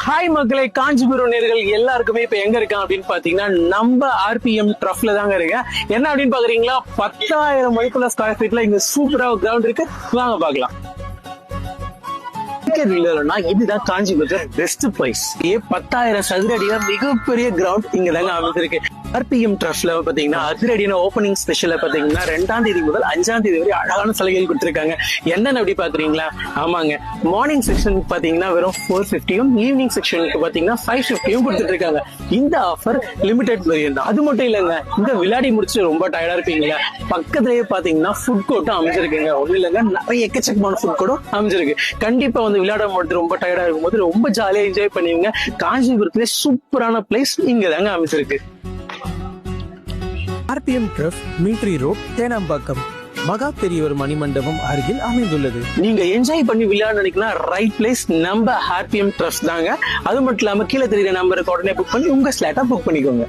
Hi மக்களே, காஞ்சிபுரம் நேர்கள் எல்லாருக்குமே இப்ப எங்க இருக்கேன் அப்படின்னு பாத்தீங்கன்னா நம்ம ஆர்பிஎம் ட்ரஃப்ல தாங்க இருக்கேன். என்ன அப்படின்னு பாக்குறீங்களா, 10,000 மதிப்புள்ள ஸ்கொயர் ஃபீட்ல இங்க சூப்பரா கிரவுண்ட் இருக்கு. வாங்க பாக்கலாம். இதுதான் காஞ்சிபுரத்துல பெஸ்ட் பிளேஸ். 10,000 சதுர அடியா மிகப்பெரிய கிரவுண்ட் இங்க தாங்க அமைந்திருக்கு. ஆர்பிஎம் ட்ரஸ்ட்ல பாத்தீங்கன்னா அதிரடியான ஓப்பனிங் ஸ்பெஷல்ல பாத்தீங்கன்னா 2ஆம் தேதி முதல் 5ஆம் தேதி வரை அழகான சலுகைகள் கொடுத்திருக்காங்க. என்னன்னு அப்படி பாக்குறீங்களா? ஆமாங்க, மார்னிங் செக்ஷனுக்கு பாத்தீங்கன்னா வெறும் 450யும், ஈவினிங் செக்ஷனுக்கு பாத்தீங்கன்னா 550யும் கொடுத்துட்டு இருக்காங்க. இந்த ஆஃபர் லிமிடெட் வேரியன்ட் தான். அது மட்டும் இல்லைங்க, இந்த விளையாடி முடிச்சு ரொம்ப டயர்டா இருப்பீங்களா, பக்கத்துலயே பாத்தீங்கன்னா ஃபுட் கோர்ட்டும் அமைஞ்சிருக்குங்க. ஒண்ணு இல்லைங்க, நிறைய எக்கச்சக்கமான ஃபுட் கோர்ட்டும் அமைஞ்சிருக்கு. கண்டிப்பா வந்து விளையாட போது ரொம்ப டயர்டா இருக்கும் போது ரொம்ப ஜாலியா என்ஜாய் பண்ணுவீங்க. காஞ்சிபுரத்துல சூப்பரான பிளேஸ் இங்க தாங்க அமைஞ்சிருக்கு. ஆர்பிஎம் ட்ரஃப் மீட்ரி ரோட், தேனாம்பாக்கம், மகா பெரியவர் மணிமண்டபம் அருகில் அமைந்துள்ளது. நீங்க என்ஜாய் பண்ணி விளையாட நினைக்கலாம், ரைட் பிளேஸ் நம்ம ஆர்பிஎம் ட்ரஸ்ட் தாங்க. அது மட்டும் இல்லாம கீழே தெரியுற நம்பருக்கு உடனே புக் பண்ணி உங்க ஸ்லாட்டா புக் பண்ணிக்கோங்க.